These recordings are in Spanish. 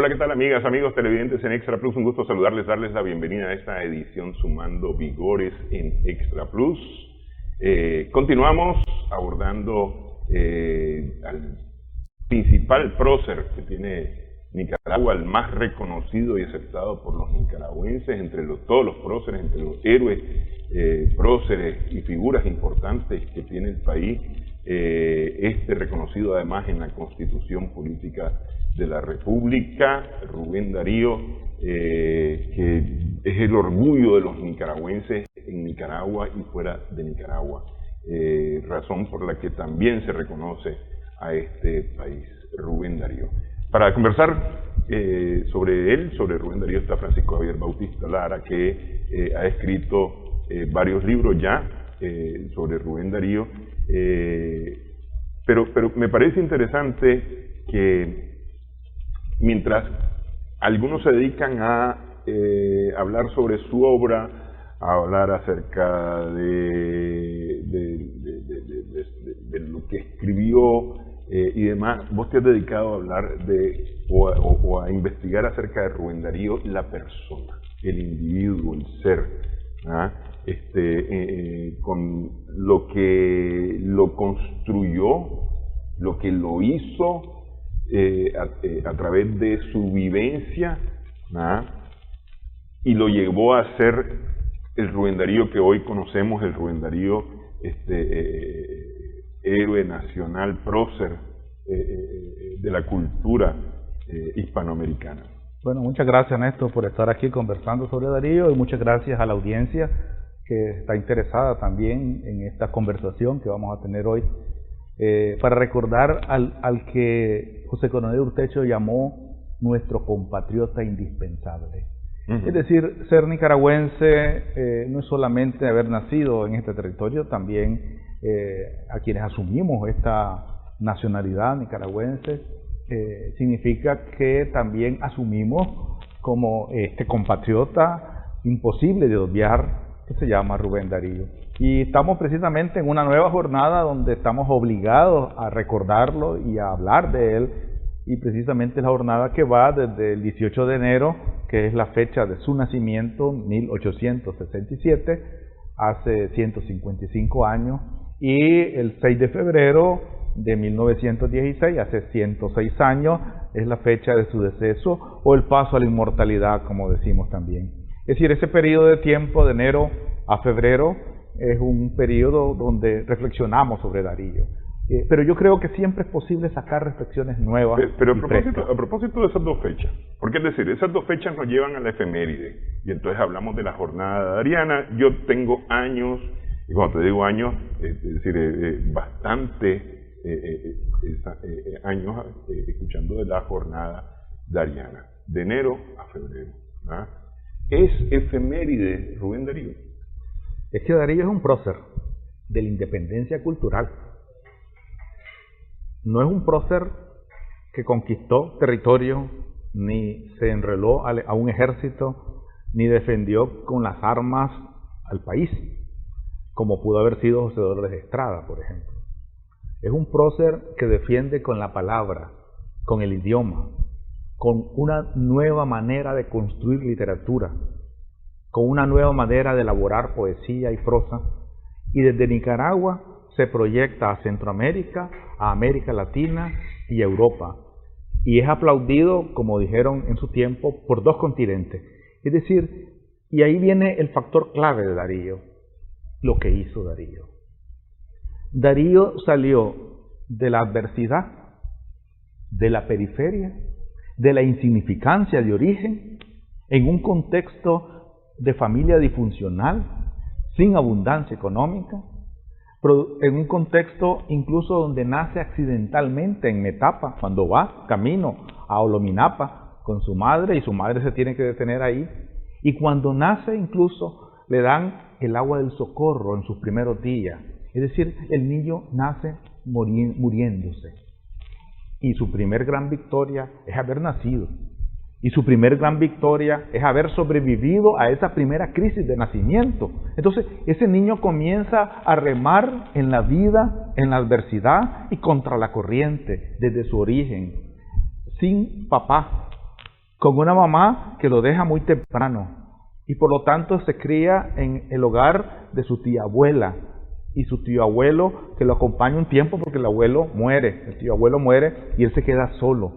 Hola, ¿qué tal amigas, amigos televidentes en Extra Plus? Un gusto saludarles, darles la bienvenida a esta edición Sumando Vigores en Extra Plus. Continuamos abordando al principal prócer que tiene Nicaragua, el más reconocido y aceptado por los nicaragüenses, entre todos los próceres, entre los héroes, próceres y figuras importantes que tiene el país, reconocido además en la Constitución Política de la República, Rubén Darío, que es el orgullo de los nicaragüenses en Nicaragua y fuera de Nicaragua, razón por la que también se reconoce a este país, Rubén Darío. Para conversar sobre él, sobre Rubén Darío, está Francisco Javier Bautista Lara, que ha escrito varios libros ya sobre Rubén Darío, pero me parece interesante que mientras algunos se dedican a hablar sobre su obra, a hablar acerca de lo que escribió y demás, vos te has dedicado a hablar o a investigar acerca de Rubén Darío, la persona, el individuo, el ser, con lo que lo construyó, lo que lo hizo, a través de su vivencia, y lo llevó a ser el Rubén Darío que hoy conocemos, el Rubén Darío, héroe nacional, prócer de la cultura hispanoamericana. Bueno, muchas gracias, Néstor, por estar aquí conversando sobre Darío, y muchas gracias a la audiencia que está interesada también en esta conversación que vamos a tener hoy. Para recordar al que José Coronel Urtecho llamó nuestro compatriota indispensable. Es decir, ser nicaragüense no es solamente haber nacido en este territorio, también a quienes asumimos esta nacionalidad nicaragüense, significa que también asumimos como este compatriota imposible de obviar, que se llama Rubén Darío. Y estamos precisamente en una nueva jornada donde estamos obligados a recordarlo y a hablar de él, y precisamente la jornada que va desde el 18 de enero, que es la fecha de su nacimiento, 1867, hace 155 años, y el 6 de febrero de 1916, hace 106 años, es la fecha de su deceso, o el paso a la inmortalidad, como decimos también. Es decir, ese periodo de tiempo de enero a febrero es un periodo donde reflexionamos sobre Darío. Pero yo creo que siempre es posible sacar reflexiones nuevas. Pero a propósito de esas dos fechas, porque es decir, esas dos fechas nos llevan a la efeméride, y entonces hablamos de la jornada dariana. Yo tengo años, y cuando te digo años, es decir, bastante años escuchando de la jornada dariana, de enero a febrero. ¿Es efeméride Rubén Darío? Es que Darío es un prócer de la independencia cultural. No es un prócer que conquistó territorio, ni se enroló a un ejército, ni defendió con las armas al país, como pudo haber sido José Dolores Estrada, por ejemplo. Es un prócer que defiende con la palabra, con el idioma, con una nueva manera de construir literatura, con una nueva manera de elaborar poesía y prosa, y desde Nicaragua se proyecta a Centroamérica, a América Latina y a Europa, y es aplaudido, como dijeron en su tiempo, por dos continentes. Es decir, y ahí viene el factor clave de Darío, lo que hizo Darío. Darío salió de la adversidad, de la periferia, de la insignificancia de origen, en un contexto de familia disfuncional, sin abundancia económica, en un contexto incluso donde nace accidentalmente en Metapa, cuando va camino a Olominapa con su madre, y su madre se tiene que detener ahí, y cuando nace incluso le dan el agua del socorro en sus primeros días. Es decir, el niño nace muriéndose, y su primer gran victoria es haber nacido. Y su primer gran victoria es haber sobrevivido a esa primera crisis de nacimiento. Entonces, ese niño comienza a remar en la vida, en la adversidad y contra la corriente desde su origen, sin papá, con una mamá que lo deja muy temprano y por lo tanto se cría en el hogar de su tía abuela y su tío abuelo que lo acompaña un tiempo porque el abuelo muere, el tío abuelo muere y él se queda solo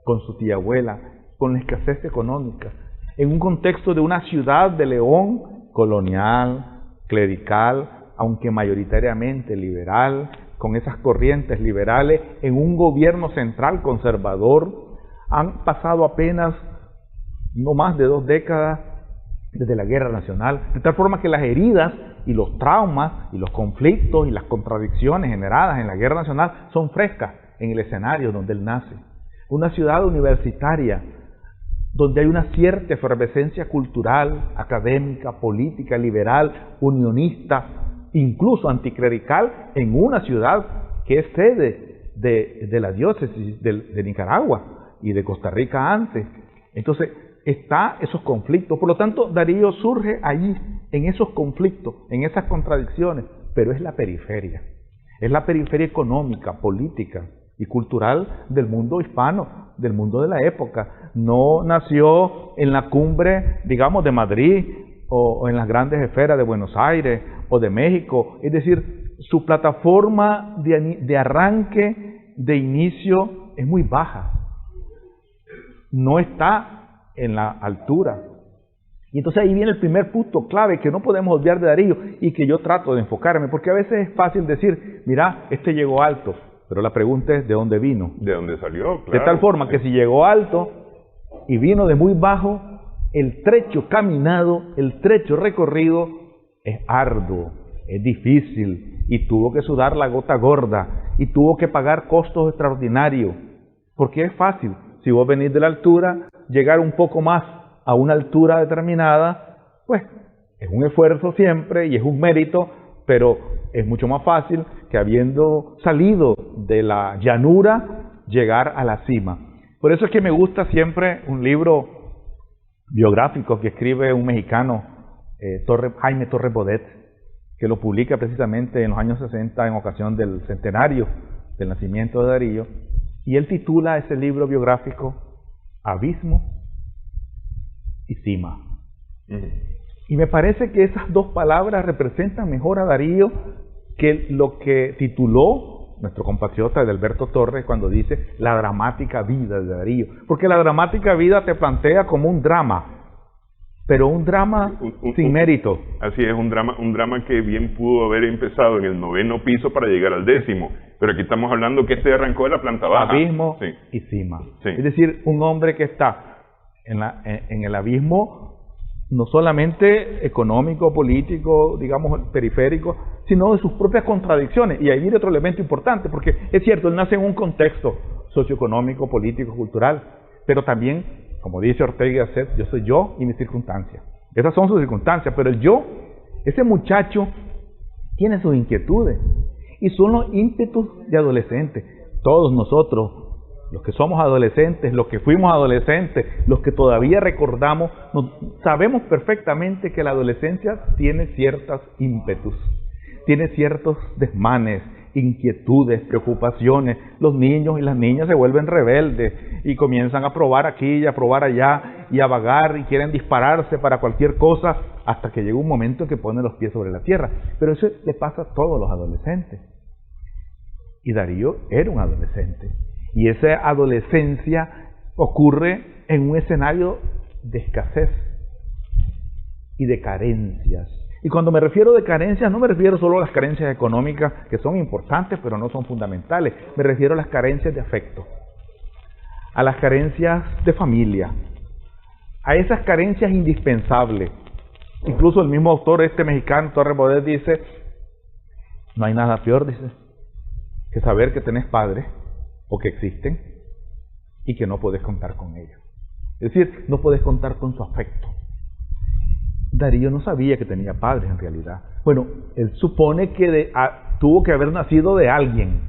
con su tía abuela, con la escasez económica, en un contexto de una ciudad de León colonial, clerical, aunque mayoritariamente liberal, con esas corrientes liberales, en un gobierno central conservador. Han pasado apenas no más de 2 décadas desde la Guerra Nacional, de tal forma que las heridas y los traumas y los conflictos y las contradicciones generadas en la Guerra Nacional son frescas en el escenario donde él nace. Una ciudad universitaria donde hay una cierta efervescencia cultural, académica, política, liberal, unionista, incluso anticlerical, en una ciudad que es sede de la diócesis de Nicaragua y de Costa Rica antes. Entonces, está esos conflictos. Por lo tanto, Darío surge allí, en esos conflictos, en esas contradicciones, pero es la periferia. Es la periferia económica, política y cultural del mundo hispano, del mundo de la época. No nació en la cumbre, digamos, de Madrid o en las grandes esferas de Buenos Aires o de México. Es decir, su plataforma de arranque, de inicio, es muy baja. No está en la altura. Y entonces ahí viene el primer punto clave que no podemos olvidar de Darío y que yo trato de enfocarme, porque a veces es fácil decir, mira, este llegó alto, pero la pregunta es ¿de dónde vino? ¿De dónde salió? Claro. De tal forma que si llegó alto y vino de muy bajo, el trecho caminado, el trecho recorrido es arduo, es difícil y tuvo que sudar la gota gorda y tuvo que pagar costos extraordinarios, porque es fácil, si vos venís de la altura, llegar un poco más a una altura determinada, pues es un esfuerzo siempre y es un mérito, pero es mucho más fácil que habiendo salido de la llanura, llegar a la cima. Por eso es que me gusta siempre un libro biográfico que escribe un mexicano, Jaime Torres Bodet, que lo publica precisamente en los años 60 en ocasión del centenario del nacimiento de Darío, y él titula ese libro biográfico Abismo y Cima. Y me parece que esas dos palabras representan mejor a Darío que lo que tituló nuestro compatriota Alberto Torres cuando dice la dramática vida de Darío. Porque la dramática vida te plantea como un drama, pero un drama sin mérito. Así es, un drama que bien pudo haber empezado en el 9º piso para llegar al 10º. Pero aquí estamos hablando que arrancó de la planta baja. Abismo sí. y cima. Sí. Es decir, un hombre que está en el abismo no solamente económico, político, digamos periférico, sino de sus propias contradicciones. Y ahí viene otro elemento importante, porque es cierto, él nace en un contexto socioeconómico, político, cultural, pero también, como dice Ortega y Gasset, yo soy yo y mis circunstancias. Esas son sus circunstancias, pero el yo, ese muchacho, tiene sus inquietudes. Y son los ímpetus de adolescente. Todos nosotros, los que somos adolescentes, los que fuimos adolescentes, los que todavía recordamos, sabemos perfectamente que la adolescencia tiene ciertos ímpetus, tiene ciertos desmanes, inquietudes, preocupaciones. Los niños y las niñas se vuelven rebeldes y comienzan a probar aquí y a probar allá y a vagar y quieren dispararse para cualquier cosa hasta que llega un momento en que ponen los pies sobre la tierra. Pero eso le pasa a todos los adolescentes. Y Darío era un adolescente. Y esa adolescencia ocurre en un escenario de escasez y de carencias. Y cuando me refiero de carencias, no me refiero solo a las carencias económicas, que son importantes, pero no son fundamentales. Me refiero a las carencias de afecto, a las carencias de familia, a esas carencias indispensables. Incluso el mismo autor, mexicano, Torres Bodet, dice, no hay nada peor, dice, que saber que tenés padres, o que existen, y que no podés contar con ellos. Es decir, no podés contar con su afecto. Darío no sabía que tenía padres en realidad. Bueno, él supone que tuvo que haber nacido de alguien.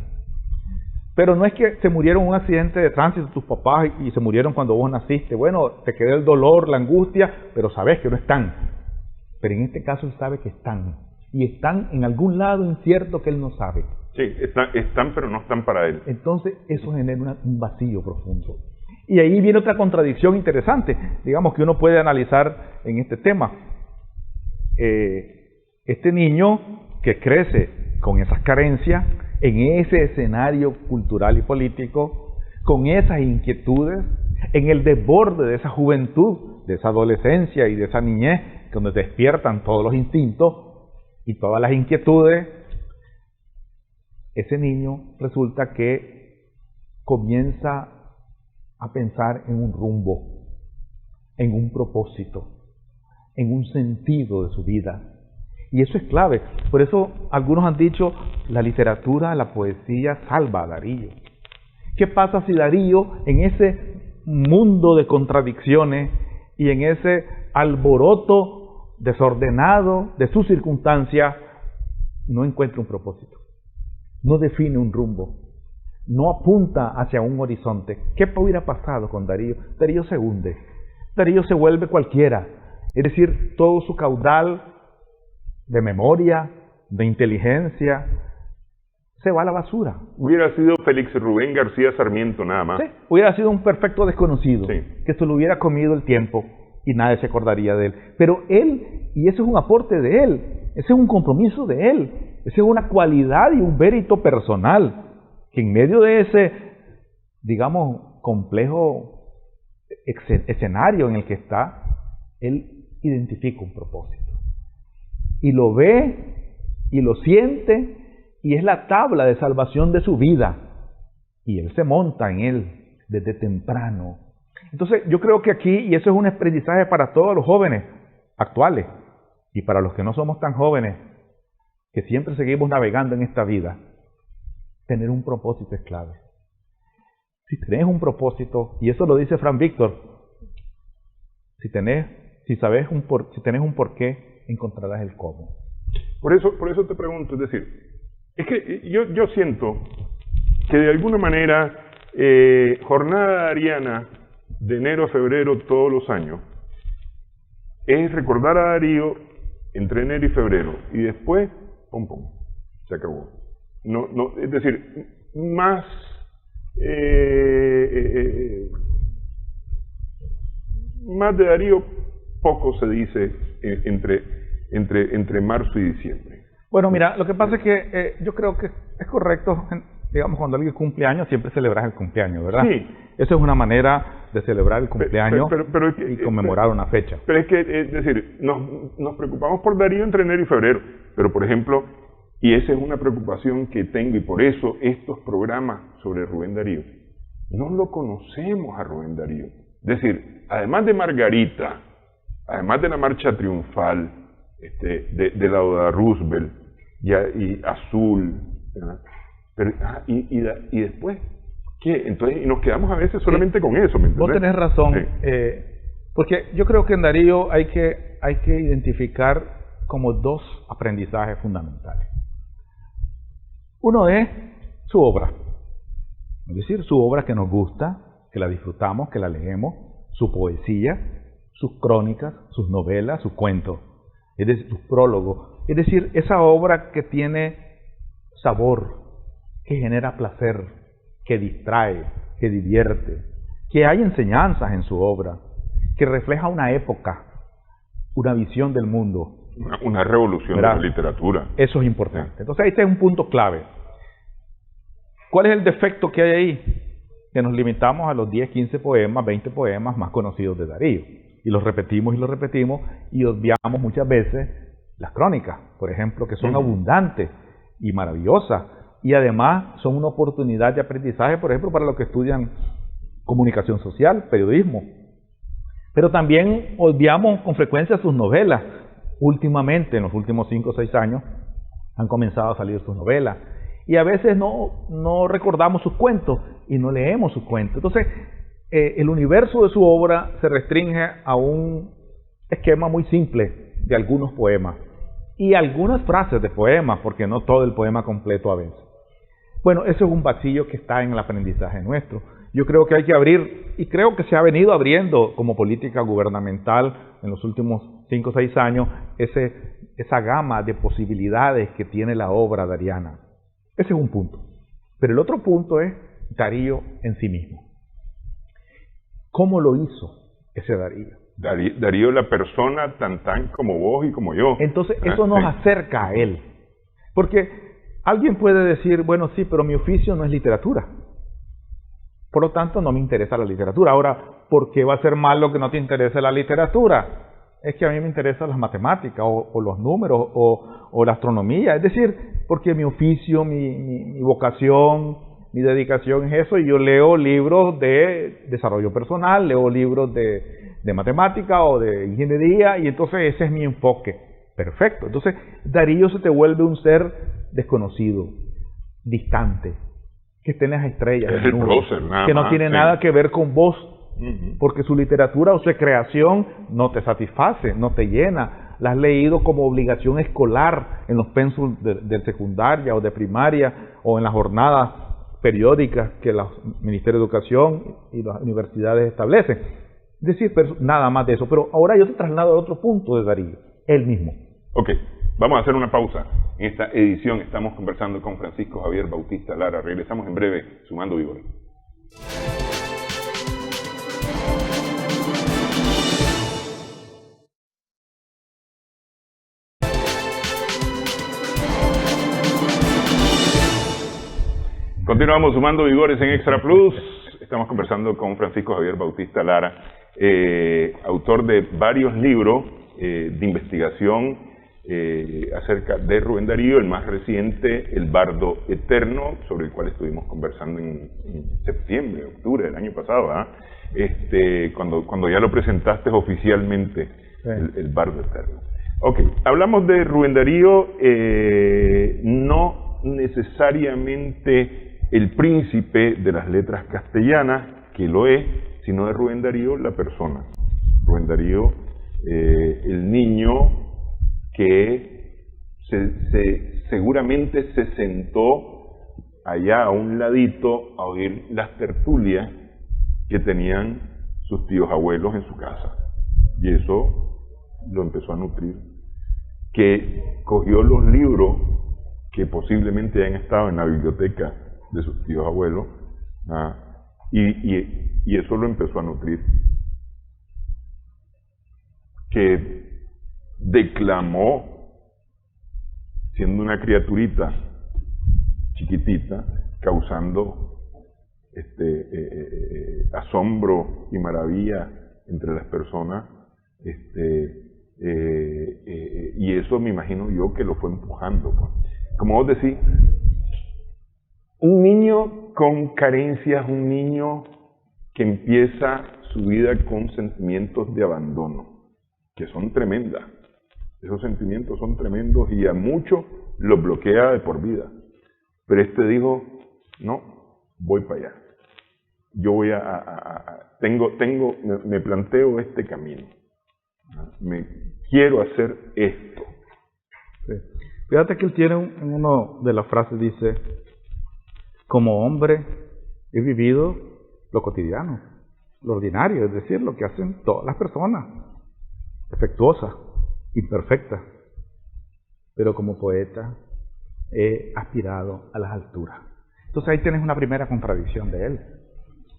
Pero no es que se murieron en un accidente de tránsito tus papás y se murieron cuando vos naciste. Bueno, te quedó el dolor, la angustia, pero sabes que no están. Pero en este caso él sabe que están. Y están en algún lado incierto que él no sabe. Sí, están pero no están para él. Entonces eso genera un vacío profundo. Y ahí viene otra contradicción interesante, digamos, que uno puede analizar en este tema. Este niño que crece con esas carencias, en ese escenario cultural y político, con esas inquietudes, en el desborde de esa juventud, de esa adolescencia y de esa niñez, donde despiertan todos los instintos y todas las inquietudes, ese niño resulta que comienza a pensar en un rumbo, en un propósito, en un sentido de su vida. Y eso es clave. Por eso algunos han dicho, la literatura, la poesía salva a Darío. ¿Qué pasa si Darío, en ese mundo de contradicciones y en ese alboroto desordenado de sus circunstancias, no encuentra un propósito, no define un rumbo, no apunta hacia un horizonte? ¿Qué hubiera pasado con Darío? Darío se hunde, Darío se vuelve cualquiera, es decir, todo su caudal de memoria, de inteligencia, se va a la basura. Hubiera sido Félix Rubén García Sarmiento nada más. Sí, hubiera sido un perfecto desconocido, sí, que se lo hubiera comido el tiempo y nadie se acordaría de él. Pero él, y eso es un aporte de él, ese es un compromiso de él, esa es una cualidad y un mérito personal, que en medio de ese, digamos, complejo escenario en el que está, él identifica un propósito. Y lo ve, y lo siente, y es la tabla de salvación de su vida. Y él se monta en él desde temprano. Entonces yo creo que aquí, y eso es un aprendizaje para todos los jóvenes actuales, y para los que no somos tan jóvenes, que siempre seguimos navegando en esta vida, tener un propósito es clave. Si tenés un propósito, y eso lo dice Frank Víctor, si tenés un porqué, encontrarás el cómo. Por eso te pregunto, es decir, es que yo siento que de alguna manera jornada ariana de enero a febrero todos los años es recordar a Darío entre enero y febrero y después pum pum, se acabó. No, es decir, más de Darío poco se dice entre marzo y diciembre. Bueno, mira, lo que pasa es que yo creo que es correcto, digamos, cuando alguien cumple años, siempre celebras el cumpleaños, ¿verdad? Sí. Eso es una manera de celebrar el cumpleaños y conmemorar una fecha. Pero es que, es decir, nos preocupamos por Darío entre enero y febrero, pero por ejemplo, y esa es una preocupación que tengo, y por eso estos programas sobre Rubén Darío, no lo conocemos a Rubén Darío. Es decir, además de Margarita, además de la marcha triunfal, de la Oda Roosevelt, y Azul, pero, y después, ¿qué? Entonces, y nos quedamos a veces solamente con eso, ¿me entiendes? Vos tenés razón, sí. Porque yo creo que en Darío hay que identificar como dos aprendizajes fundamentales. Uno es su obra, es decir, su obra que nos gusta, que la disfrutamos, que la leemos, su poesía, sus crónicas, sus novelas, sus cuentos, es decir, sus prólogos, es decir, esa obra que tiene sabor, que genera placer, que distrae, que divierte, que hay enseñanzas en su obra, que refleja una época, una visión del mundo. Una revolución, ¿verdad?, de la literatura. Eso es importante. Entonces, este es un punto clave. ¿Cuál es el defecto que hay ahí? Que nos limitamos a los 10, 15 poemas, 20 poemas más conocidos de Darío. Y los repetimos y obviamos muchas veces las crónicas, por ejemplo, que son abundantes y maravillosas. Y además son una oportunidad de aprendizaje, por ejemplo, para los que estudian comunicación social, periodismo. Pero también obviamos con frecuencia sus novelas. Últimamente, en los últimos 5 o 6 años, han comenzado a salir sus novelas. Y a veces no recordamos sus cuentos y no leemos sus cuentos. Entonces, el universo de su obra se restringe a un esquema muy simple de algunos poemas y algunas frases de poemas, porque no todo el poema completo a veces. Bueno, eso es un vacío que está en el aprendizaje nuestro. Yo creo que hay que abrir, y creo que se ha venido abriendo como política gubernamental en los últimos 5 o 6 años, esa gama de posibilidades que tiene la obra dariana. Ese es un punto. Pero el otro punto es Darío en sí mismo. ¿Cómo lo hizo ese Darío? Darío, la persona tan como vos y como yo. Entonces, eso nos acerca a él. Porque alguien puede decir, bueno, sí, pero mi oficio no es literatura. Por lo tanto, no me interesa la literatura. Ahora, ¿por qué va a ser malo que no te interese la literatura? Es que a mí me interesan las matemáticas, o los números, o la astronomía. Es decir, porque mi oficio, mi vocación, mi dedicación es eso, y yo leo libros de desarrollo personal, leo libros de matemática o de ingeniería, y entonces ese es mi enfoque. Perfecto. Entonces, Darío se te vuelve un ser desconocido, distante, que está en las estrellas, es el prócer, que no tiene nada que ver con vos, porque su literatura o su creación no te satisface, no te llena. La has leído como obligación escolar en los pénsulos de secundaria o de primaria, o en las jornadas periódicas que los Ministerios de Educación y las universidades establecen. Es decir, nada más de eso. Pero ahora yo te traslado a otro punto de Darío, él mismo. Ok, vamos a hacer una pausa. En esta edición estamos conversando con Francisco Javier Bautista Lara. Regresamos en breve, Sumando Vigores. Continuamos Sumando Vigores en Extra Plus. Estamos conversando con Francisco Javier Bautista Lara, autor de varios libros de investigación acerca de Rubén Darío, el más reciente, El Bardo Eterno, sobre el cual estuvimos conversando en septiembre, octubre del año pasado, cuando ya lo presentaste oficialmente, sí. el Bardo Eterno. Ok, hablamos de Rubén Darío, no necesariamente el príncipe de las letras castellanas, que lo es, sino de Rubén Darío, la persona. Rubén Darío, el niño que seguramente se sentó allá a un ladito a oír las tertulias que tenían sus tíos abuelos en su casa. Y eso lo empezó a nutrir. Que cogió los libros que posiblemente hayan estado en la biblioteca de sus tíos abuelos, y eso lo empezó a nutrir. Que declamó, siendo una criaturita chiquitita, causando asombro y maravilla entre las personas, y eso me imagino yo que lo fue empujando. Como vos decís, un niño con carencias, un niño que empieza su vida con sentimientos de abandono, que son tremendas. Esos sentimientos son tremendos y a muchos los bloquea de por vida. Pero dijo, no, voy para allá. Yo voy me planteo este camino. Quiero hacer esto. Sí. Fíjate que él tiene en una de las frases, dice, como hombre he vivido lo cotidiano, lo ordinario, es decir, lo que hacen todas las personas, defectuosas, imperfectas, pero como poeta he aspirado a las alturas. Entonces ahí tienes una primera contradicción de él.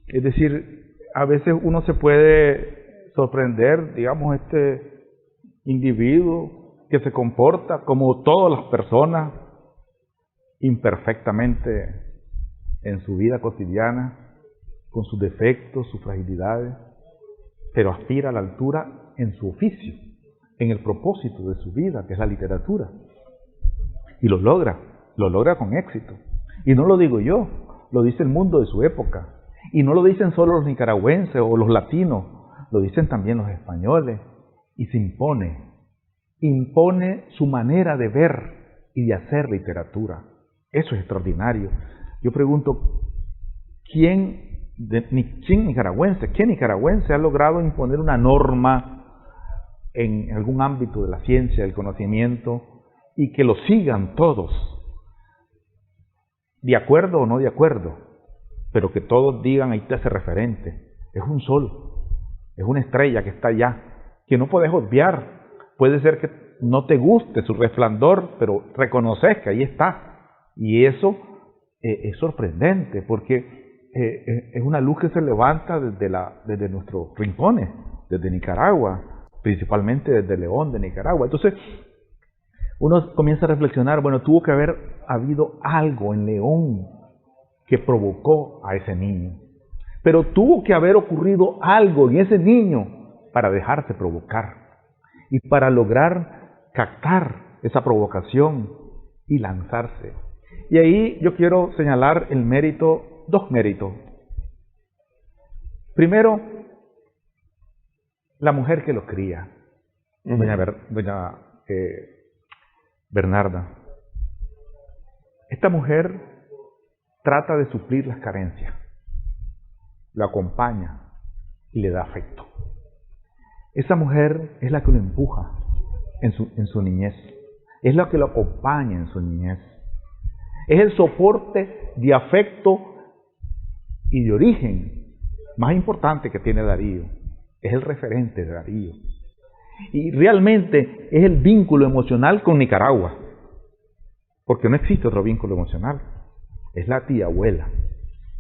Es decir, a veces uno se puede sorprender, digamos, este individuo que se comporta como todas las personas, imperfectamente en su vida cotidiana, con sus defectos, sus fragilidades, pero aspira a la altura en su oficio, en el propósito de su vida, que es la literatura. Y lo logra con éxito. Y no lo digo yo, lo dice el mundo de su época. Y no lo dicen solo los nicaragüenses o los latinos, lo dicen también los españoles. Y se impone su manera de ver y de hacer literatura. Eso es extraordinario. Yo pregunto, ¿quién nicaragüense ha logrado imponer una norma en algún ámbito de la ciencia, del conocimiento, y que lo sigan todos, de acuerdo o no de acuerdo, pero que todos digan, ahí está ese referente? Es un sol, es una estrella que está allá, que no puedes obviar. Puede ser que no te guste su resplandor, pero reconoces que ahí está. Y eso es sorprendente, porque es una luz que se levanta desde nuestros rincones, desde Nicaragua, principalmente desde León, de Nicaragua. Entonces, uno comienza a reflexionar, bueno, tuvo que haber habido algo en León que provocó a ese niño. Pero tuvo que haber ocurrido algo en ese niño para dejarse provocar y para lograr captar esa provocación y lanzarse. Y ahí yo quiero señalar el mérito, dos méritos. Primero, la mujer que lo cría, doña Bernarda. Esta mujer trata de suplir las carencias, lo acompaña y le da afecto. Esa mujer es la que lo empuja en su niñez, es la que lo acompaña en su niñez. Es el soporte de afecto y de origen más importante que tiene Darío. Es el referente de Darío. Y realmente es el vínculo emocional con Nicaragua. Porque no existe otro vínculo emocional. Es la tía abuela.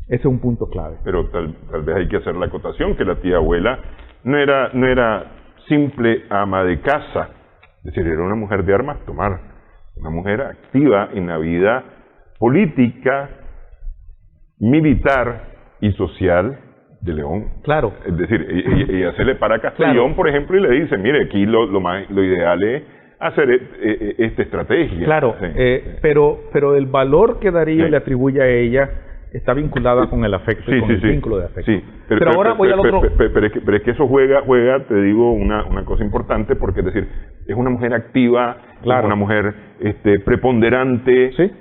Ese es un punto clave. Pero tal vez hay que hacer la acotación que la tía abuela no era simple ama de casa. Es decir, era una mujer de armas tomar. Una mujer activa en la vida política, militar y social de León. Claro. Es decir, ella se le para a Castellón, claro, por ejemplo, y le dice, mire, aquí lo ideal es hacer esta estrategia. Claro, sí. Pero el valor que Darío le atribuye a ella está vinculada con el afecto y con el vínculo de afecto. Sí, pero ahora voy al otro... Pero es que eso juega, te digo, una cosa importante, porque es decir, es una mujer activa, claro, es una mujer preponderante. Sí.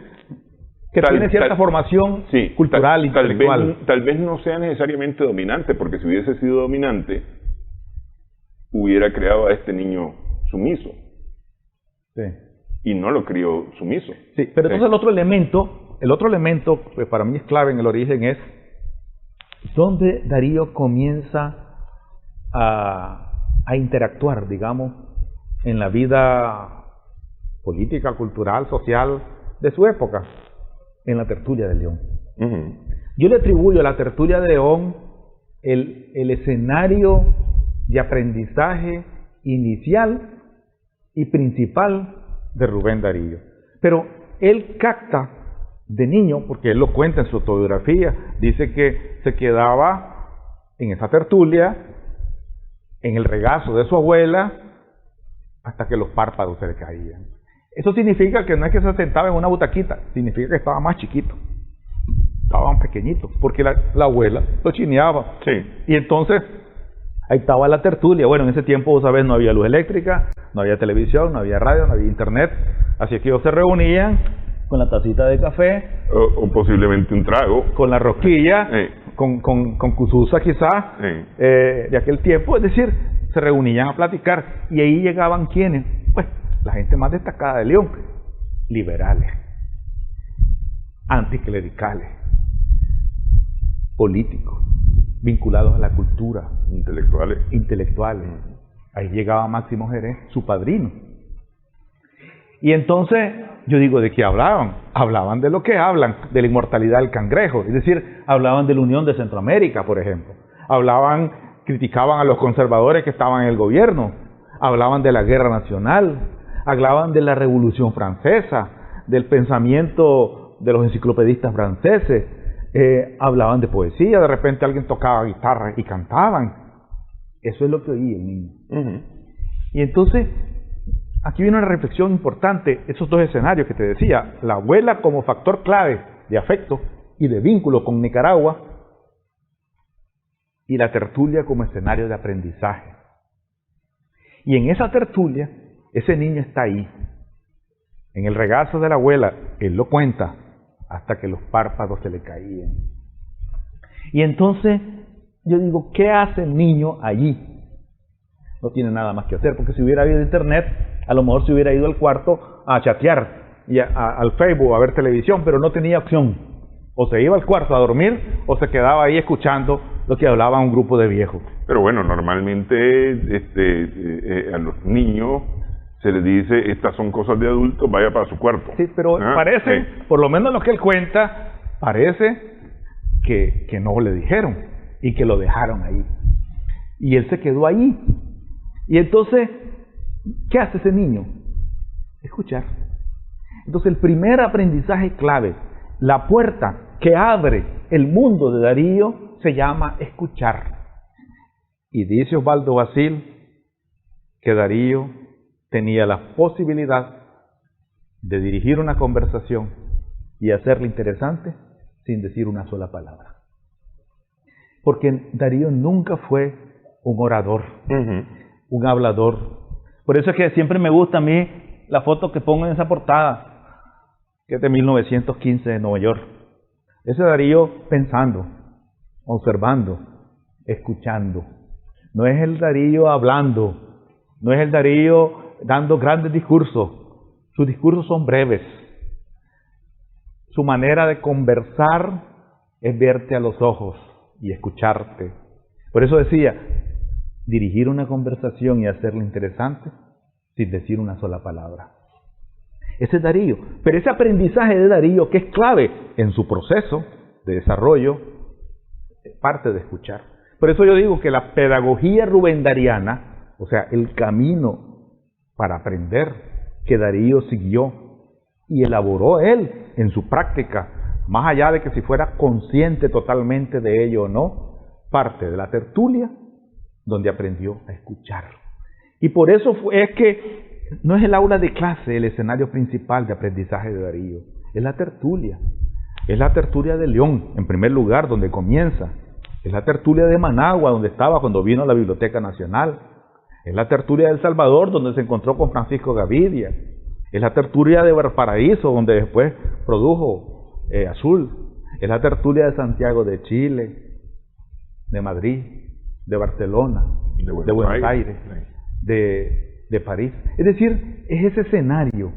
Que tiene cierta formación cultural, intelectual. Tal vez no sea necesariamente dominante, porque si hubiese sido dominante, hubiera creado a este niño sumiso. Sí. Y no lo crió sumiso. Sí, pero entonces el otro elemento que para mí es clave en el origen es donde Darío comienza a interactuar, digamos, en la vida política, cultural, social de su época. En la tertulia de León. Yo le atribuyo a la tertulia de León el escenario de aprendizaje inicial y principal de Rubén Darío. Pero él capta de niño, porque él lo cuenta en su autobiografía, dice que se quedaba en esa tertulia, en el regazo de su abuela, hasta que los párpados se le caían. Eso significa que no es que se sentaba en una butaquita, significa que estaba más chiquito, estaba más pequeñito, porque la abuela lo chineaba. Sí. Y entonces, ahí estaba la tertulia. Bueno, en ese tiempo, vos sabés, no había luz eléctrica, no había televisión, no había radio, no había internet, así que ellos se reunían con la tacita de café. O posiblemente un trago. Con la rosquilla, con cususa quizás, de aquel tiempo, es decir, se reunían a platicar, y ahí llegaban ¿quiénes? Pues, la gente más destacada de León, liberales, anticlericales, políticos, vinculados a la cultura, intelectuales. Ahí llegaba Máximo Jerez, su padrino. Y entonces, yo digo, ¿de qué hablaban? Hablaban de lo que hablan, de la inmortalidad del cangrejo, es decir, hablaban de la Unión de Centroamérica, por ejemplo. Criticaban a los conservadores que estaban en el gobierno, hablaban de la guerra nacional, hablaban de la Revolución Francesa, del pensamiento de los enciclopedistas franceses, hablaban de poesía, de repente alguien tocaba guitarra y cantaban. Eso es lo que oía el niño. Y entonces, aquí viene una reflexión importante, esos dos escenarios que te decía, la abuela como factor clave de afecto y de vínculo con Nicaragua, y la tertulia como escenario de aprendizaje. Y en esa tertulia, ese niño está ahí, en el regazo de la abuela, él lo cuenta, hasta que los párpados se le caían. Y entonces, yo digo, ¿qué hace el niño allí? No tiene nada más que hacer, porque si hubiera habido internet, a lo mejor se hubiera ido al cuarto a chatear, y al Facebook, a ver televisión, pero no tenía opción. O se iba al cuarto a dormir, o se quedaba ahí escuchando lo que hablaba un grupo de viejos. Pero bueno, normalmente a los niños se les dice, estas son cosas de adultos, vaya para su cuarto. Sí, pero parece, por lo menos lo que él cuenta, parece que no le dijeron y que lo dejaron ahí. Y él se quedó ahí. Y entonces, ¿qué hace ese niño? Escuchar. Entonces, el primer aprendizaje clave, la puerta que abre el mundo de Darío, se llama escuchar. Y dice Osvaldo Basil que Darío tenía la posibilidad de dirigir una conversación y hacerla interesante sin decir una sola palabra. Porque Darío nunca fue un orador, un hablador. Por eso es que siempre me gusta a mí la foto que pongo en esa portada, que es de 1915 de Nueva York. Ese Darío pensando, observando, escuchando. No es el Darío hablando, no es el Darío dando grandes discursos. Sus discursos son breves. Su manera de conversar es verte a los ojos y escucharte. Por eso decía, dirigir una conversación y hacerla interesante sin decir una sola palabra. Ese es Darío. Pero ese aprendizaje de Darío, que es clave en su proceso de desarrollo, es parte de escuchar. Por eso yo digo que la pedagogía rubendariana, o sea, el camino para aprender que Darío siguió y elaboró él en su práctica, más allá de que si fuera consciente totalmente de ello o no, parte de la tertulia donde aprendió a escuchar. Y por eso es que no es el aula de clase el escenario principal de aprendizaje de Darío, es la tertulia. Es la tertulia de León, en primer lugar, donde comienza. Es la tertulia de Managua, donde estaba cuando vino a la Biblioteca Nacional. Es la tertulia de El Salvador, donde se encontró con Francisco Gavidia. Es la tertulia de Valparaíso, donde después produjo Azul. Es la tertulia de Santiago de Chile, de Madrid, de Barcelona, de Buenos Aires, de París. Es decir, es ese escenario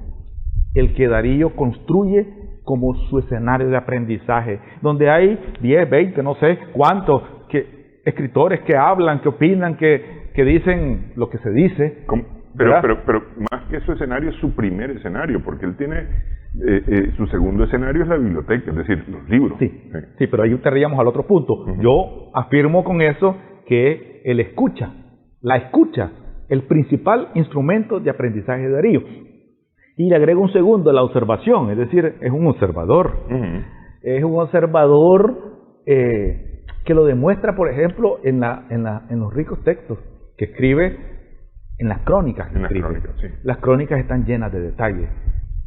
el que Darío construye como su escenario de aprendizaje, donde hay 10, 20, no sé cuántos escritores que hablan, que opinan, que dicen lo que se dice. Pero más que su escenario, es su primer escenario, porque él tiene su segundo escenario es la biblioteca, es decir, los libros. Sí, pero ahí estaríamos al otro punto. Yo afirmo con eso que él escucha, la escucha, el principal instrumento de aprendizaje de Darío. Y le agrego un segundo, la observación, es decir, es un observador. Es un observador que lo demuestra, por ejemplo, en los ricos textos que escribe en las crónicas. Las crónicas están llenas de detalles.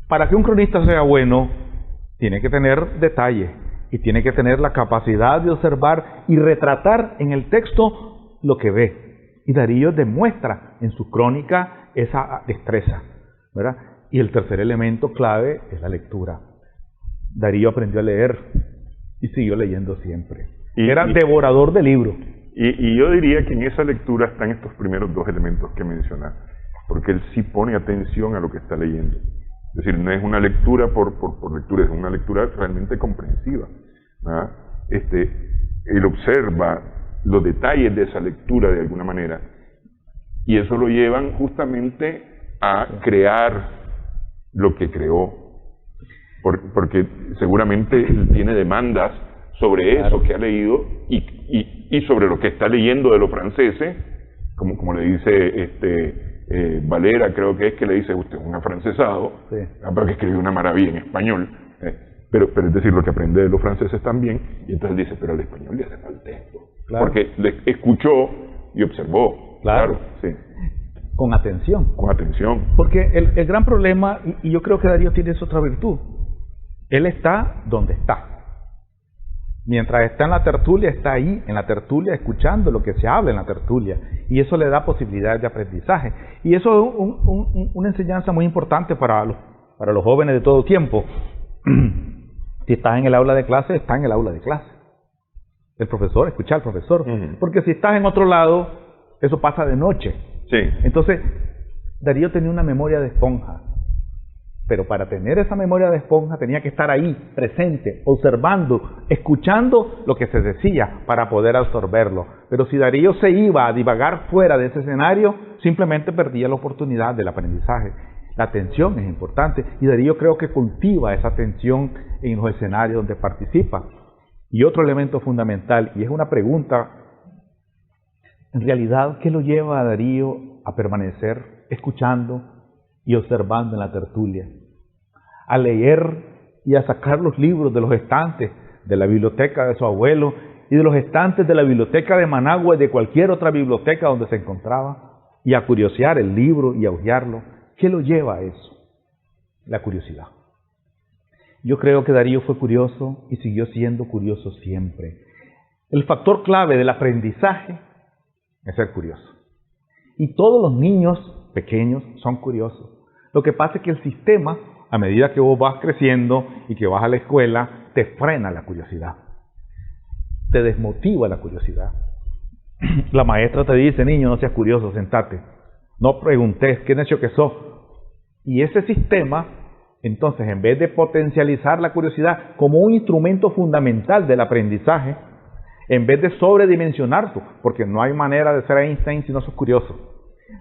Para que un cronista sea bueno, tiene que tener detalles y tiene que tener la capacidad de observar y retratar en el texto lo que ve. Y Darío demuestra en su crónica esa destreza, ¿verdad? Y el tercer elemento clave es la lectura. Darío aprendió a leer y siguió leyendo siempre. Era devorador de libros. Y yo diría que en esa lectura están estos primeros dos elementos que mencionas, porque él sí pone atención a lo que está leyendo. Es decir, no es una lectura por lectura, es una lectura realmente comprensiva, ¿verdad? Él observa los detalles de esa lectura de alguna manera, y eso lo llevan justamente a crear lo que creó, porque seguramente él tiene demandas sobre eso que ha leído y sobre lo que está leyendo de los franceses, como le dice Valera, creo que le dice, usted es un afrancesado, pero que escribe una maravilla en español, pero es decir, lo que aprende de los franceses también, y entonces dice, pero al español le hace falta esto, porque le escuchó y observó, sí. Con atención. Con atención. Porque el gran problema, y yo creo que Darío tiene esa otra virtud, él está donde está. Mientras está en la tertulia, está ahí, en la tertulia, escuchando lo que se habla en la tertulia. Y eso le da posibilidades de aprendizaje. Y eso es una enseñanza muy importante para los jóvenes de todo tiempo. Si estás en el aula de clase, está en el aula de clase. El profesor, escucha al profesor. Porque si estás en otro lado, eso pasa de noche. Entonces, Darío tenía una memoria de esponja. Pero para tener esa memoria de esponja tenía que estar ahí, presente, observando, escuchando lo que se decía para poder absorberlo. Pero si Darío se iba a divagar fuera de ese escenario, simplemente perdía la oportunidad del aprendizaje. La atención es importante y Darío creo que cultiva esa atención en los escenarios donde participa. Y otro elemento fundamental, y es una pregunta, en realidad, ¿qué lo lleva a Darío a permanecer escuchando y observando en la tertulia? A leer y a sacar los libros de los estantes de la biblioteca de su abuelo y de los estantes de la biblioteca de Managua y de cualquier otra biblioteca donde se encontraba, y a curiosear el libro y a hojearlo. ¿Qué lo lleva a eso? La curiosidad. Yo creo que Darío fue curioso y siguió siendo curioso siempre. El factor clave del aprendizaje es ser curioso. Y todos los niños pequeños son curiosos. Lo que pasa es que el sistema, a medida que vos vas creciendo y que vas a la escuela, te frena la curiosidad. Te desmotiva la curiosidad. La maestra te dice, niño, no seas curioso, sentate. No preguntes, ¿qué necio que sos? Y ese sistema, entonces, en vez de potencializar la curiosidad como un instrumento fundamental del aprendizaje, en vez de sobredimensionarlo, porque no hay manera de ser Einstein si no sos curioso.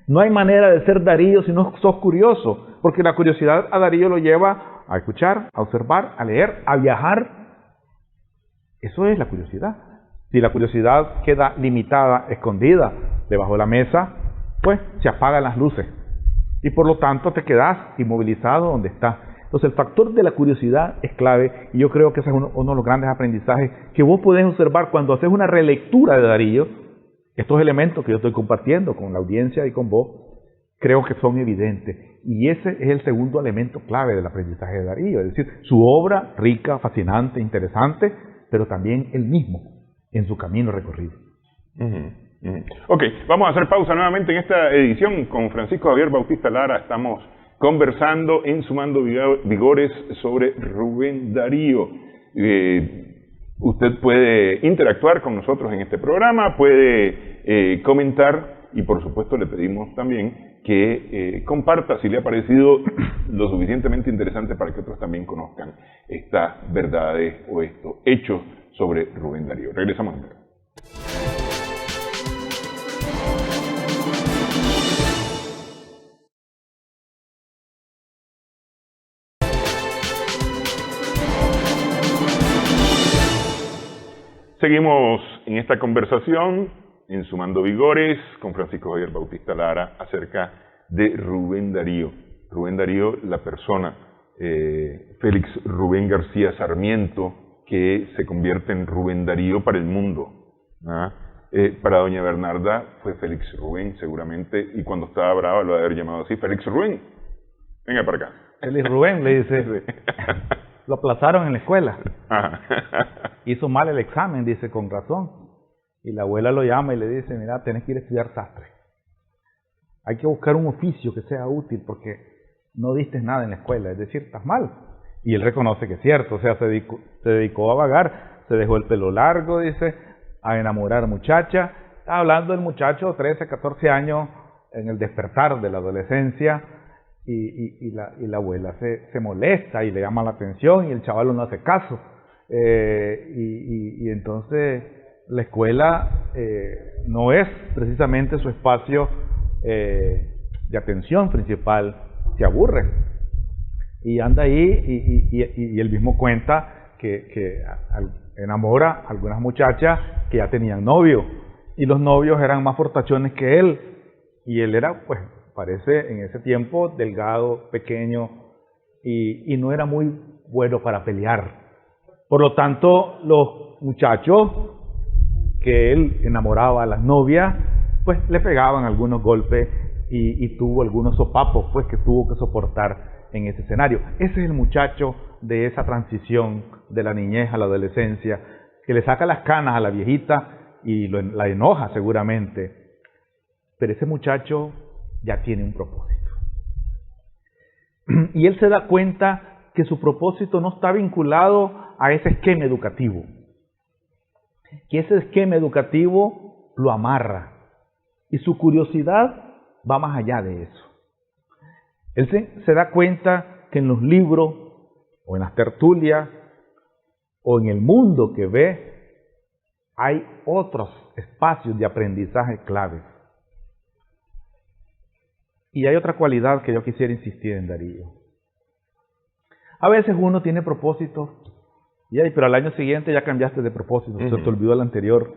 No hay manera de ser Darío si no sos curioso, porque la curiosidad a Darío lo lleva a escuchar, a observar, a leer, a viajar. Eso es la curiosidad. Si la curiosidad queda limitada, escondida debajo de la mesa, pues se apagan las luces. Y por lo tanto te quedas inmovilizado donde estás. Entonces el factor de la curiosidad es clave, y yo creo que ese es uno de los grandes aprendizajes que vos podés observar cuando haces una relectura de Darío. Estos elementos que yo estoy compartiendo con la audiencia y con vos, creo que son evidentes. Y ese es el segundo elemento clave del aprendizaje de Darío, es decir, su obra rica, fascinante, interesante, pero también él mismo en su camino recorrido. Ok, vamos a hacer pausa nuevamente en esta edición con Francisco Javier Bautista Lara. Estamos conversando en Sumando Vigores sobre Rubén Darío. Usted puede interactuar con nosotros en este programa, puede comentar, y por supuesto le pedimos también que comparta si le ha parecido lo suficientemente interesante para que otros también conozcan estas verdades o estos hechos sobre Rubén Darío. Regresamos en breve. Seguimos en esta conversación en Sumando Vigores con Francisco Javier Bautista Lara acerca de Rubén Darío. Rubén Darío, la persona, Félix Rubén García Sarmiento, que se convierte en Rubén Darío para el mundo. Para doña Bernarda fue Félix Rubén seguramente, y cuando estaba brava lo haber llamado así, Félix Rubén, venga para acá. Félix Rubén le dice, lo aplazaron en la escuela. Hizo mal el examen, dice, con razón. Y la abuela lo llama y le dice, mira, tenés que ir a estudiar sastre. Hay que buscar un oficio que sea útil porque no diste nada en la escuela, es decir, estás mal. Y él reconoce que es cierto, o sea, se dedicó a vagar, se dejó el pelo largo, dice, a enamorar muchacha. Está hablando del muchacho, 13, 14 años, en el despertar de la adolescencia, y la abuela se molesta y le llama la atención, y el chaval no hace caso. Y entonces la escuela no es precisamente su espacio de atención principal, se aburre y anda ahí y él mismo cuenta que enamora a algunas muchachas que ya tenían novio, y los novios eran más fortachones que él, y él era, pues parece en ese tiempo delgado, pequeño, y no era muy bueno para pelear. Por lo tanto, los muchachos que él enamoraba a las novias, pues le pegaban algunos golpes y tuvo algunos sopapos pues que tuvo que soportar en ese escenario. Ese es el muchacho de esa transición de la niñez a la adolescencia, que le saca las canas a la viejita y la enoja seguramente. Pero ese muchacho ya tiene un propósito. Y él se da cuenta que su propósito no está vinculado a ese esquema educativo, que ese esquema educativo lo amarra, y su curiosidad va más allá de eso. Él se da cuenta que en los libros, o en las tertulias, o en el mundo que ve, hay otros espacios de aprendizaje claves. Y hay otra cualidad que yo quisiera insistir en Darío. A veces uno tiene propósitos Y ahí, pero al año siguiente ya cambiaste de propósito, se te olvidó el anterior.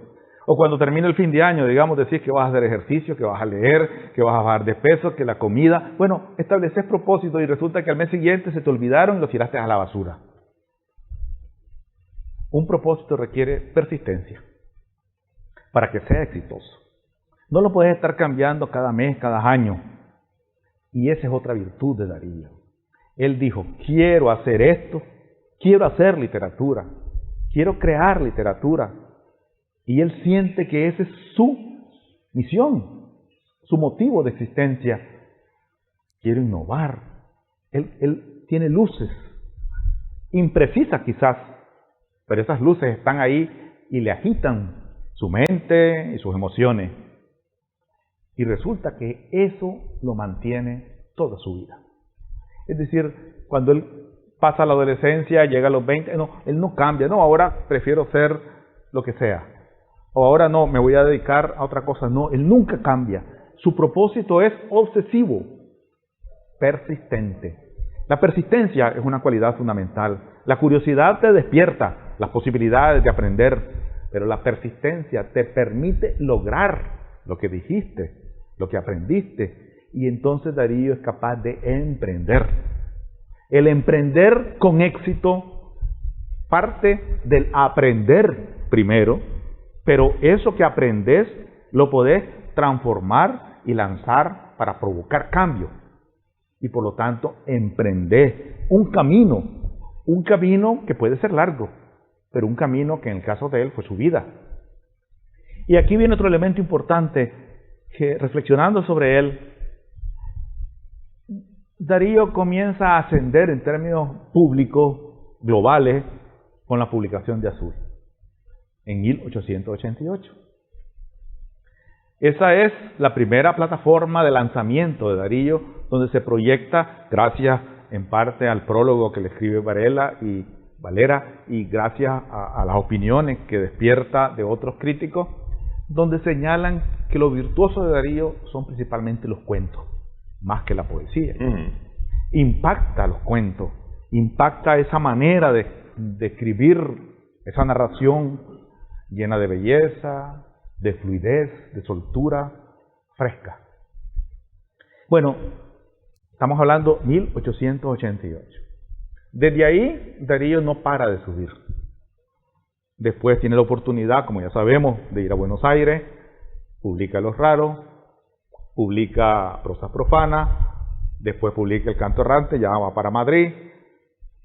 O cuando termina el fin de año, digamos, decís que vas a hacer ejercicio, que vas a leer, que vas a bajar de peso, que la comida. Bueno, estableces propósitos y resulta que al mes siguiente se te olvidaron y los tiraste a la basura. Un propósito requiere persistencia para que sea exitoso. No lo puedes estar cambiando cada mes, cada año. Y esa es otra virtud de Darío. Él dijo, quiero hacer esto, quiero hacer literatura, quiero crear literatura. Y él siente que esa es su misión, su motivo de existencia. Quiero innovar. Él tiene luces, imprecisas quizás, pero esas luces están ahí y le agitan su mente y sus emociones. Y resulta que eso lo mantiene toda su vida. Es decir, cuando él pasa la adolescencia, llega a los 20, no, él no cambia. No, ahora prefiero ser lo que sea. O ahora no, me voy a dedicar a otra cosa. No, él nunca cambia. Su propósito es obsesivo, persistente. La persistencia es una cualidad fundamental. La curiosidad te despierta las posibilidades de aprender, pero la persistencia te permite lograr lo que dijiste, lo que aprendiste, y entonces Darío es capaz de emprender. El emprender con éxito parte del aprender primero, pero eso que aprendes lo podés transformar y lanzar para provocar cambio. Y por lo tanto, emprender un camino que puede ser largo, pero un camino que en el caso de él fue su vida. Y aquí viene otro elemento importante, que reflexionando sobre él, Darío comienza a ascender en términos públicos, globales, con la publicación de Azul, en 1888. Esa es la primera plataforma de lanzamiento de Darío, donde se proyecta, gracias en parte al prólogo que le escribe Valera, y gracias a las opiniones que despierta de otros críticos, donde señalan que lo virtuoso de Darío son principalmente los cuentos, más que la poesía. Impacta los cuentos, impacta esa manera de escribir, esa narración llena de belleza, de fluidez, de soltura fresca. Bueno, estamos hablando 1888. Desde ahí, Darío no para de subir. Después tiene la oportunidad, como ya sabemos, de ir a Buenos Aires, publica Los Raros, publica Prosas Profanas, después publica El Canto Errante, ya va para Madrid,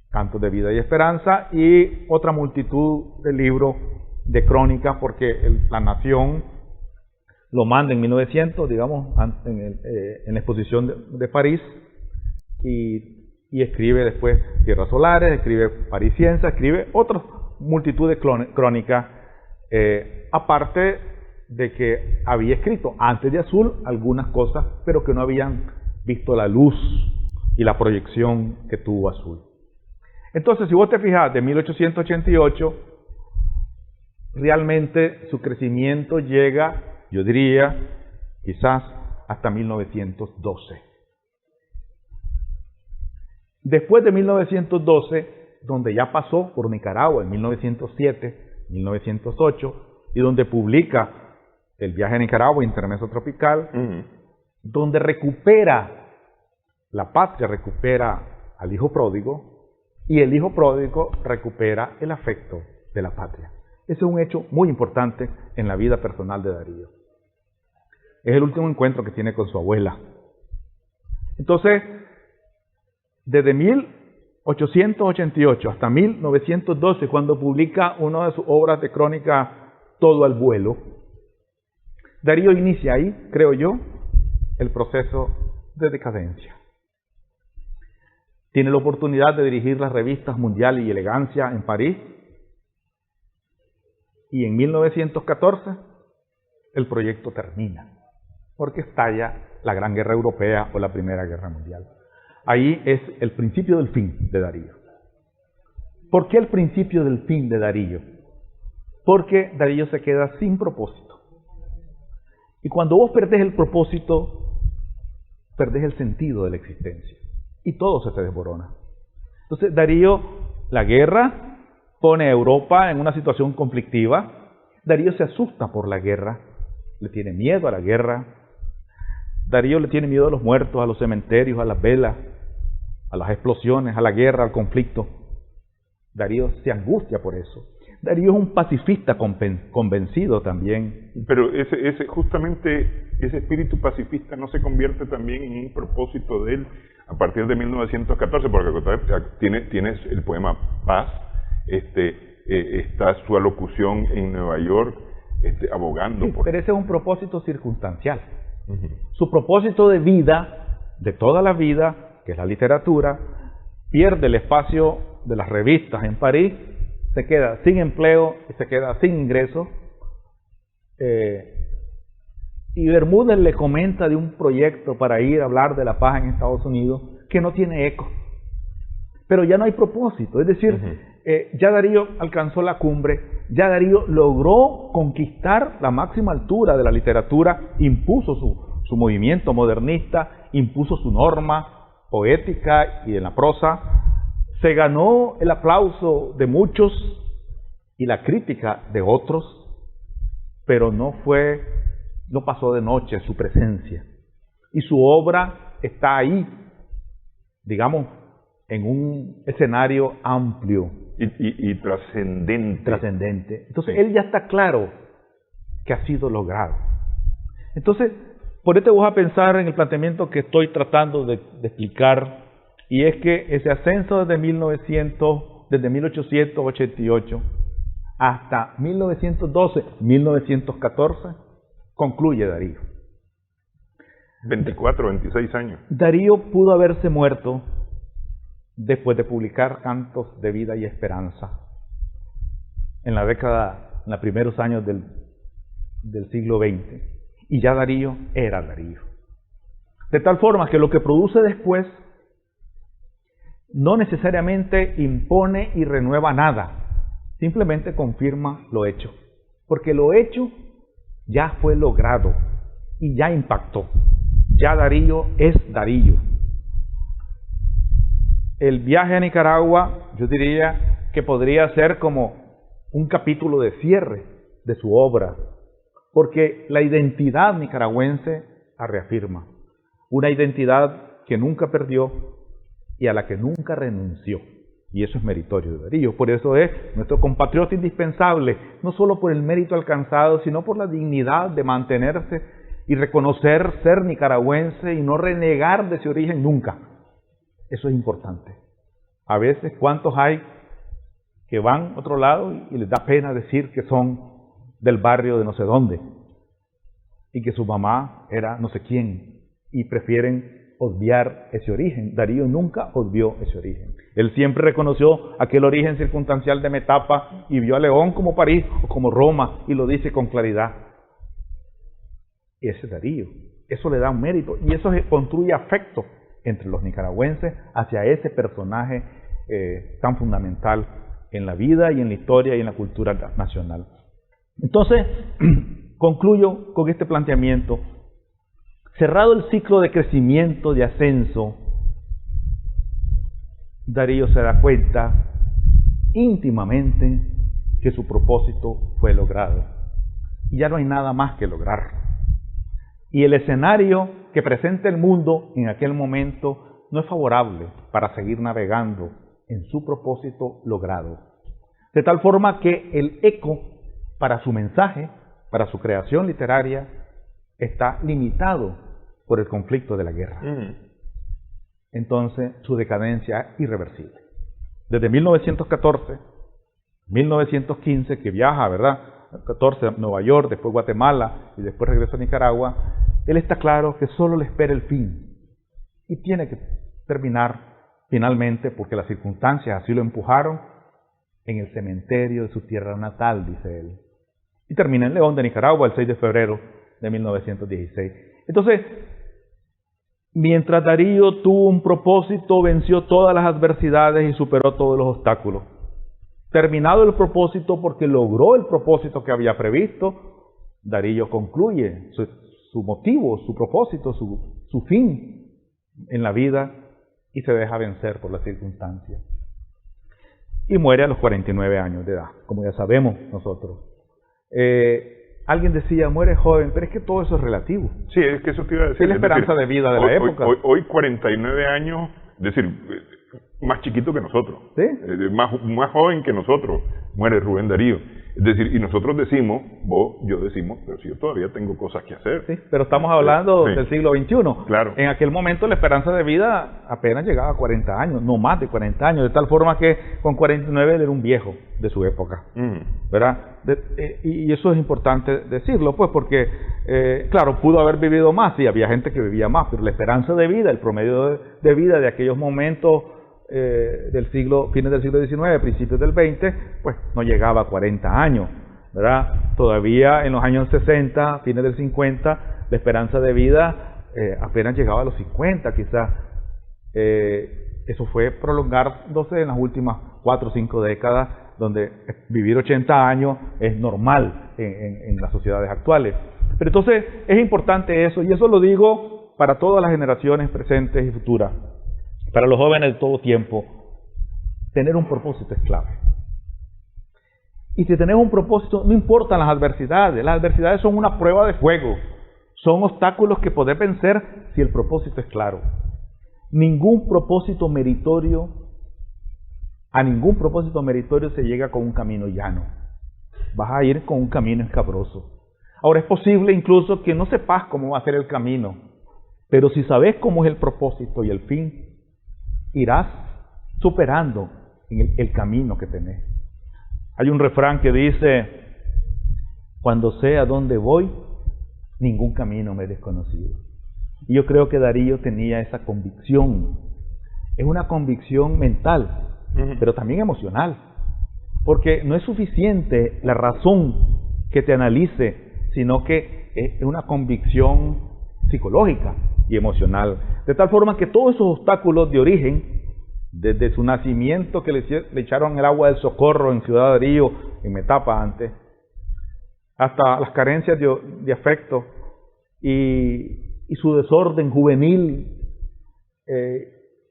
Cantos de Vida y Esperanza, y otra multitud de libros de crónicas, porque La Nación lo manda en 1900, digamos, en la exposición de París, y escribe después Tierras Solares, escribe Parisiense, escribe otra multitud de crónicas, aparte de que había escrito antes de Azul algunas cosas, pero que no habían visto la luz y la proyección que tuvo Azul. Entonces, si vos te fijas, de 1888, realmente su crecimiento llega, yo diría, quizás hasta 1912. Después de 1912, donde ya pasó por Nicaragua en 1907, 1908, y donde publica El viaje a Nicaragua, Intermezzo Tropical, donde recupera la patria, recupera al hijo pródigo, y el hijo pródigo recupera el afecto de la patria. Ese es un hecho muy importante en la vida personal de Darío. Es el último encuentro que tiene con su abuela. Entonces, desde 1888 hasta 1912, cuando publica una de sus obras de crónica, Todo al vuelo, Darío inicia ahí, creo yo, el proceso de decadencia. Tiene la oportunidad de dirigir las revistas Mundial y Elegancia en París, y en 1914 el proyecto termina, porque estalla la Gran Guerra Europea o la Primera Guerra Mundial. Ahí es el principio del fin de Darío. ¿Por qué el principio del fin de Darío? Porque Darío se queda sin propósito. Y cuando vos perdés el propósito, perdés el sentido de la existencia. Y todo se te desborona. Entonces Darío, la guerra, pone a Europa en una situación conflictiva. Darío se asusta por la guerra, le tiene miedo a la guerra. Darío le tiene miedo a los muertos, a los cementerios, a las velas, a las explosiones, a la guerra, al conflicto. Darío se angustia por eso. Darío es un pacifista convencido también. Pero justamente ese espíritu pacifista no se convierte también en un propósito de él a partir de 1914, porque tienes el poema Paz, está su alocución en Nueva York, abogando sí, por... Pero ese es un propósito circunstancial. Su propósito de vida, de toda la vida, que es la literatura, pierde el espacio de las revistas en París, se queda sin empleo y se queda sin ingresos. Y Bermúdez le comenta de un proyecto para ir a hablar de la paz en Estados Unidos que no tiene eco. Pero ya no hay propósito, es decir, ya Darío alcanzó la cumbre, ya Darío logró conquistar la máxima altura de la literatura, impuso su movimiento modernista, impuso su norma poética y en la prosa, se ganó el aplauso de muchos y la crítica de otros, pero no pasó de noche su presencia. Y su obra está ahí, digamos, en un escenario amplio. Y trascendente. Trascendente. Entonces, sí. Él ya está claro que ha sido logrado. Entonces, por eso vas a pensar en el planteamiento que estoy tratando de explicar, y es que ese ascenso desde 1888 hasta 1912, 1914, concluye Darío. 24, 26 años. Darío pudo haberse muerto después de publicar Cantos de Vida y Esperanza en los primeros años del siglo XX, y ya Darío era Darío. De tal forma que lo que produce después no necesariamente impone y renueva nada, simplemente confirma lo hecho, porque lo hecho ya fue logrado y ya impactó. Ya Darío es Darío. El viaje a Nicaragua, yo diría que podría ser como un capítulo de cierre de su obra, porque la identidad nicaragüense la reafirma, una identidad que nunca perdió y a la que nunca renunció, y eso es meritorio de Darío. Por eso es nuestro compatriota indispensable, no solo por el mérito alcanzado, sino por la dignidad de mantenerse y reconocer ser nicaragüense y no renegar de ese origen nunca. Eso es importante. A veces, ¿cuántos hay que van a otro lado y les da pena decir que son del barrio de no sé dónde y que su mamá era no sé quién y prefieren obviar ese origen? Darío nunca obvió ese origen. Él siempre reconoció aquel origen circunstancial de Metapa y vio a León como París o como Roma, y lo dice con claridad. Ese es Darío. Eso le da un mérito y eso construye afecto entre los nicaragüenses hacia ese personaje tan fundamental en la vida y en la historia y en la cultura nacional. Entonces, concluyo con este planteamiento. Cerrado el ciclo de crecimiento, de ascenso, Darío se da cuenta íntimamente que su propósito fue logrado. Y ya no hay nada más que lograr. Y el escenario que presenta el mundo en aquel momento no es favorable para seguir navegando en su propósito logrado. De tal forma que el eco para su mensaje, para su creación literaria, está limitado por el conflicto de la guerra. Entonces, su decadencia es irreversible. Desde 1914, 1915, que viaja, ¿verdad?, 14 a Nueva York, después Guatemala y después regresa a Nicaragua, él está claro que solo le espera el fin y tiene que terminar finalmente, porque las circunstancias así lo empujaron, en el cementerio de su tierra natal, dice él. Y termina en León de Nicaragua el 6 de febrero de 1916. Entonces, mientras Darío tuvo un propósito, venció todas las adversidades y superó todos los obstáculos. Terminado el propósito, porque logró el propósito que había previsto, Darío concluye su motivo, su propósito, su fin en la vida y se deja vencer por las circunstancias. y muere a los 49 años de edad, como ya sabemos nosotros. Alguien decía, muere joven, pero es que todo eso es relativo. Sí, es que eso te iba a decir. Es la esperanza de vida de la época. Hoy 49 años, es decir, más chiquito que nosotros, ¿sí? Más joven que nosotros, muere Rubén Darío. Es decir, y nosotros decimos, yo decimos, pero si yo todavía tengo cosas que hacer. Sí, pero estamos hablando del siglo XXI. Claro. En aquel momento la esperanza de vida apenas llegaba a 40 años, no más de 40 años, de tal forma que con 49 él era un viejo de su época, ¿verdad? Y eso es importante decirlo, pues, porque, claro, pudo haber vivido más, sí, había gente que vivía más, pero la esperanza de vida, el promedio de vida de aquellos momentos fines del siglo XIX, principios del XX, pues no llegaba a 40 años, ¿verdad? Todavía en los años 60, fines del 50, la esperanza de vida apenas llegaba a los 50 quizás. Eso fue prolongándose en las últimas 4 o 5 décadas, donde vivir 80 años es normal en las sociedades actuales. Pero entonces es importante eso, y eso lo digo para todas las generaciones presentes y futuras. Para los jóvenes de todo tiempo, tener un propósito es clave. Y si tenemos un propósito, no importan las adversidades son una prueba de fuego, son obstáculos que podés vencer si el propósito es claro. A ningún propósito meritorio se llega con un camino llano, vas a ir con un camino escabroso. Ahora es posible incluso que no sepas cómo va a ser el camino, pero si sabes cómo es el propósito y el fin, irás superando el camino que tenés. Hay un refrán que dice, cuando sé a dónde voy, ningún camino me es desconocido. Y yo creo que Darío tenía esa convicción. Es una convicción mental, pero también emocional. Porque no es suficiente la razón que te analice, sino que es una convicción psicológica y emocional, de tal forma que todos esos obstáculos de origen, desde su nacimiento que le echaron el agua del Socorro en Ciudad Darío, en Metapa antes, hasta las carencias de afecto y su desorden juvenil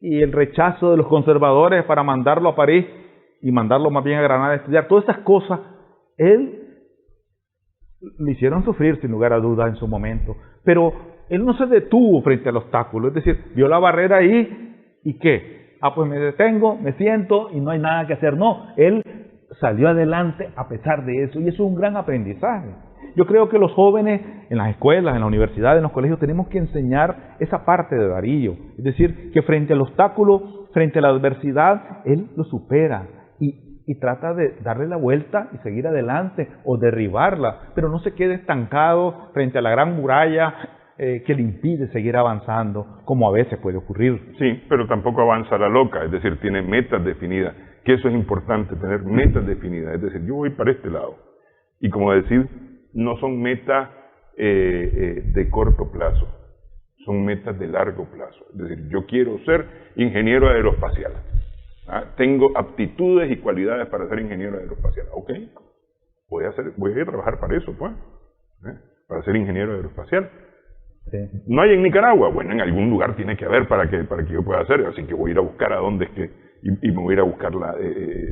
y el rechazo de los conservadores para mandarlo a París y mandarlo más bien a Granada a estudiar, todas esas cosas, él le hicieron sufrir sin lugar a dudas en su momento, pero él no se detuvo frente al obstáculo, es decir, vio la barrera ahí y ¿qué? Pues me detengo, me siento y no hay nada que hacer. No, él salió adelante a pesar de eso, y eso es un gran aprendizaje. Yo creo que los jóvenes en las escuelas, en las universidades, en los colegios, tenemos que enseñar esa parte de Darío, es decir, que frente al obstáculo, frente a la adversidad, él lo supera y trata de darle la vuelta y seguir adelante o derribarla, pero no se quede estancado frente a la gran muralla que le impide seguir avanzando, como a veces puede ocurrir. Sí, pero tampoco avanza a la loca, es decir, tiene metas definidas, que eso es importante, tener metas definidas, es decir, yo voy para este lado, y como decir, no son metas de corto plazo, son metas de largo plazo, es decir, yo quiero ser ingeniero aeroespacial, tengo aptitudes y cualidades para ser ingeniero aeroespacial, ok, voy a trabajar para eso, pues, para ser ingeniero aeroespacial. Sí. No hay en Nicaragua, bueno, en algún lugar tiene que haber para que yo pueda hacer, así que voy a ir a buscar a dónde es que, y me voy a ir a buscar la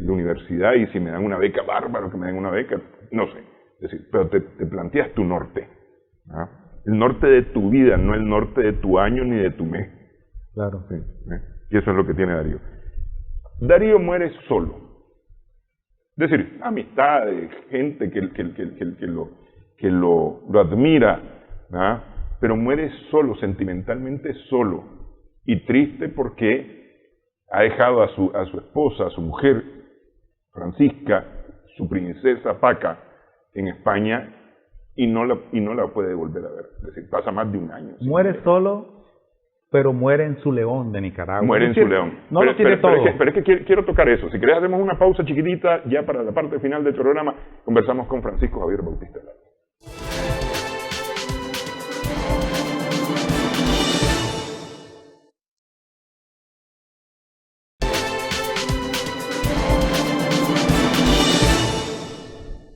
universidad, y si me dan una beca, bárbaro que me den una beca, no sé, es decir, pero te planteas tu norte, el norte de tu vida, no el norte de tu año ni de tu mes. Claro. Sí, y eso es lo que tiene Darío. Darío muere solo, es decir, amistades, gente que lo admira, pero muere solo, sentimentalmente solo, y triste porque ha dejado a su esposa, a su mujer, Francisca, su princesa Paca, en España, y no la puede volver a ver. Es decir, pasa más de un año. Muere solo, pero muere en su León de Nicaragua. Muere en su León. No lo tiene todo. Pero es que quiero tocar eso. Si querés hacemos una pausa chiquitita, ya para la parte final del programa, conversamos con Francisco Javier Bautista.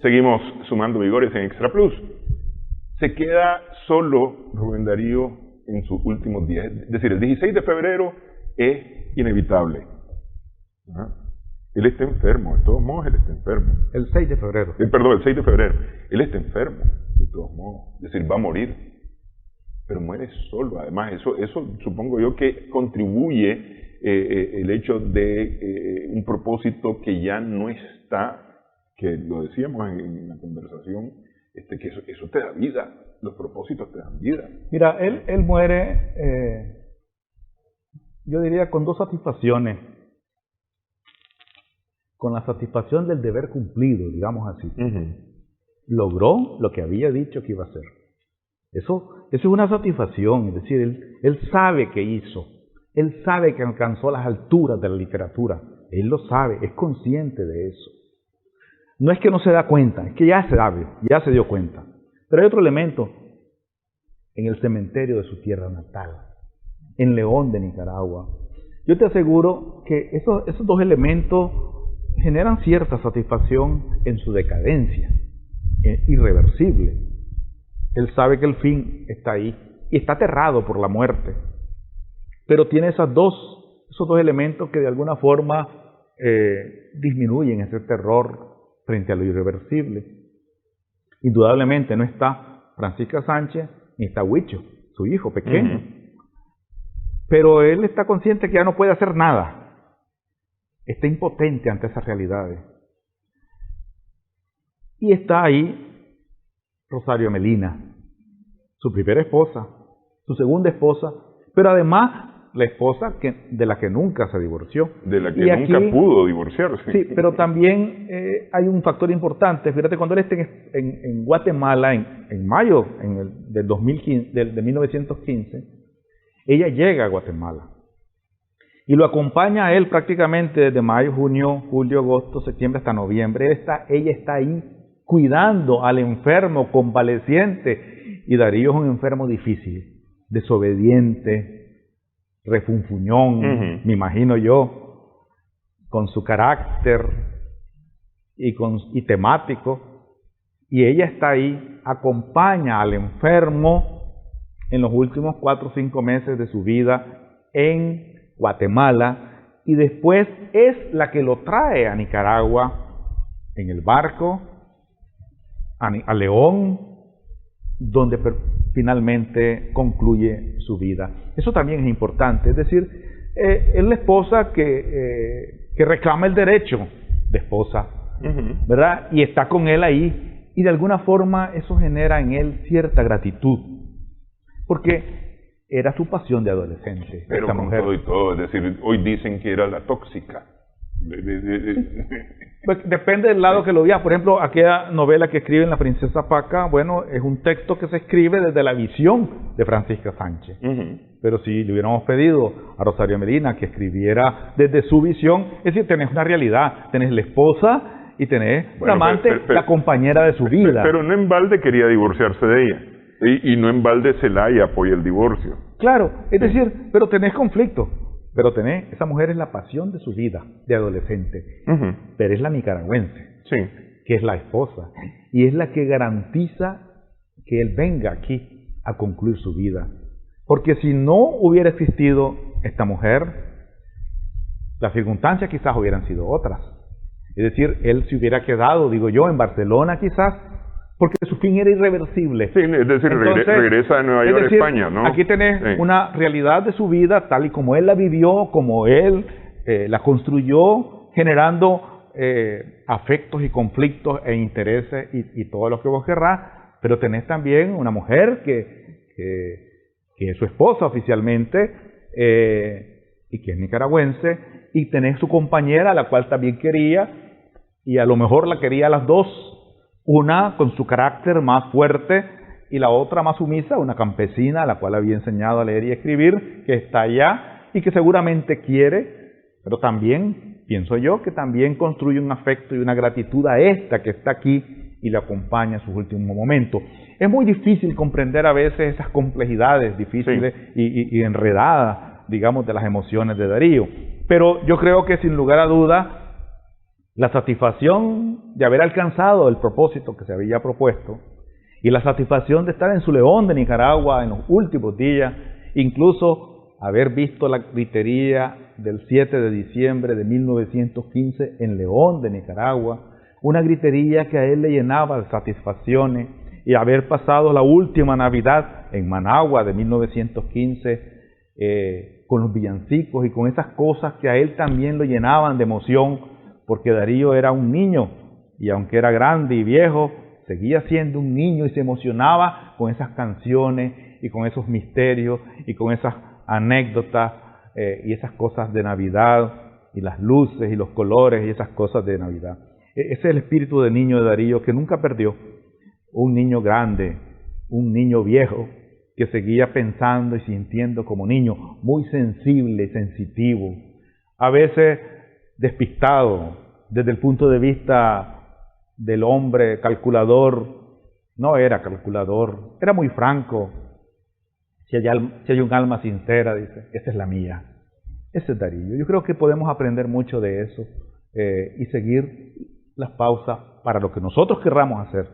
Seguimos sumando vigores en Extra Plus. Se queda solo Rubén Darío en sus últimos días. Es decir, el 16 de febrero es inevitable. Él está enfermo, de todos modos él está enfermo. El 6 de febrero. Perdón, el 6 de febrero. Él está enfermo, de todos modos. Es decir, va a morir. Pero muere solo. Además, eso supongo yo que contribuye el hecho de un propósito que ya no está, que lo decíamos en la conversación, que eso te da vida. Los propósitos te dan vida. Mira, él muere, yo diría, con dos satisfacciones. Con la satisfacción del deber cumplido, digamos así. Logró lo que había dicho que iba a hacer. Eso es una satisfacción, es decir, él sabe que hizo. Él sabe que alcanzó las alturas de la literatura. Él lo sabe, es consciente de eso. No es que no se da cuenta, es que ya sabe, ya se dio cuenta. Pero hay otro elemento en el cementerio de su tierra natal, en León de Nicaragua. Yo te aseguro que esos dos elementos generan cierta satisfacción en su decadencia, irreversible. Él sabe que el fin está ahí y está aterrado por la muerte. Pero tiene esos dos elementos que de alguna forma disminuyen ese terror frente a lo irreversible. Indudablemente no está Francisca Sánchez ni está Huicho, su hijo pequeño. Pero él está consciente que ya no puede hacer nada. Está impotente ante esas realidades. Y está ahí Rosario Melina, su primera esposa, su segunda esposa, pero además la esposa de la que nunca se divorció. De la que nunca pudo divorciarse. Sí, pero también hay un factor importante. Fíjate, cuando él está en Guatemala, en mayo del 2015, de 1915, ella llega a Guatemala. Y lo acompaña a él prácticamente desde mayo, junio, julio, agosto, septiembre hasta noviembre. Ella está ahí cuidando al enfermo, convaleciente. Y Darío es un enfermo difícil, desobediente, refunfuñón, me imagino yo, con su carácter y temático. Y ella está ahí, acompaña al enfermo en los últimos 4 o 5 meses de su vida en Guatemala, y después es la que lo trae a Nicaragua en el barco, a León, donde finalmente concluye su vida. Eso también es importante, es decir, es la esposa que reclama el derecho de esposa, ¿verdad? Y está con él ahí, y de alguna forma eso genera en él cierta gratitud, porque era su pasión de adolescente. Pero esta con mujer. todo y todo, es decir, hoy dicen que era la tóxica. Pues depende del lado que lo veas. Por ejemplo, aquella novela que escribe La Princesa Paca, bueno, es un texto que se escribe desde la visión de Francisca Sánchez. Pero si le hubiéramos pedido a Rosario Melina que escribiera desde su visión, es decir, tenés una realidad, tenés la esposa y tenés la amante, la compañera de su vida. Pero no en balde quería divorciarse de ella. Y no en balde Zelaya apoya el divorcio. Claro, es decir, pero tenés conflicto. Pero esa mujer es la pasión de su vida, de adolescente. Pero es la nicaragüense, que es la esposa. Y es la que garantiza que él venga aquí a concluir su vida. Porque si no hubiera existido esta mujer, las circunstancias quizás hubieran sido otras. Es decir, él se hubiera quedado, digo yo, en Barcelona quizás, porque su fin era irreversible. Sí, es decir, entonces, regresa a Nueva York, España, ¿no? Aquí tenés una realidad de su vida tal y como él la vivió, como él la construyó, generando afectos y conflictos e intereses y todo lo que vos querrás, pero tenés también una mujer que es su esposa oficialmente y que es nicaragüense, y tenés su compañera, a la cual también quería, y a lo mejor la quería a las dos. Una con su carácter más fuerte y la otra más sumisa, una campesina a la cual había enseñado a leer y escribir, que está allá y que seguramente quiere, pero también, pienso yo, que también construye un afecto y una gratitud a esta que está aquí y le acompaña en sus últimos momentos. Es muy difícil comprender a veces esas complejidades difíciles y enredadas, digamos, de las emociones de Darío. Pero yo creo que sin lugar a dudas, la satisfacción de haber alcanzado el propósito que se había propuesto y la satisfacción de estar en su León de Nicaragua en los últimos días, incluso haber visto la gritería del 7 de diciembre de 1915 en León, de Nicaragua, una gritería que a él le llenaba de satisfacciones, y haber pasado la última Navidad en Managua de 1915 con los villancicos y con esas cosas que a él también lo llenaban de emoción, porque Darío era un niño, y aunque era grande y viejo, seguía siendo un niño y se emocionaba con esas canciones y con esos misterios y con esas anécdotas y esas cosas de Navidad y las luces y los colores y esas cosas de Navidad. Ese es el espíritu de niño de Darío que nunca perdió. Un niño grande, un niño viejo que seguía pensando y sintiendo como niño, muy sensible, sensitivo, a veces despistado desde el punto de vista del hombre calculador. No era calculador, era muy franco. Si hay un alma sincera, dice, esa es la mía. Ese es Darío. Yo creo que podemos aprender mucho de eso y seguir las pausas para lo que nosotros querramos hacer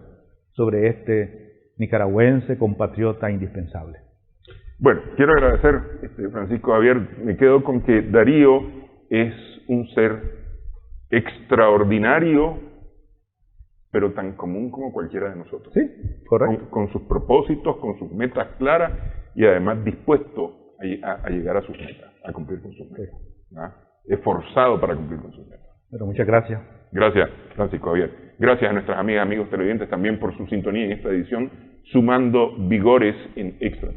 sobre este nicaragüense compatriota indispensable. Bueno, quiero agradecer, Francisco Javier. Me quedo con que Darío es un ser extraordinario, pero tan común como cualquiera de nosotros. Sí, correcto. Con sus propósitos, con sus metas claras y además dispuesto a llegar a sus metas, a cumplir con sus metas. ¿Ah? Esforzado para cumplir con sus metas. Pero muchas gracias. Gracias, Francisco Javier. Gracias a nuestras amigas, amigos televidentes también por su sintonía en esta edición, sumando vigores en Extra.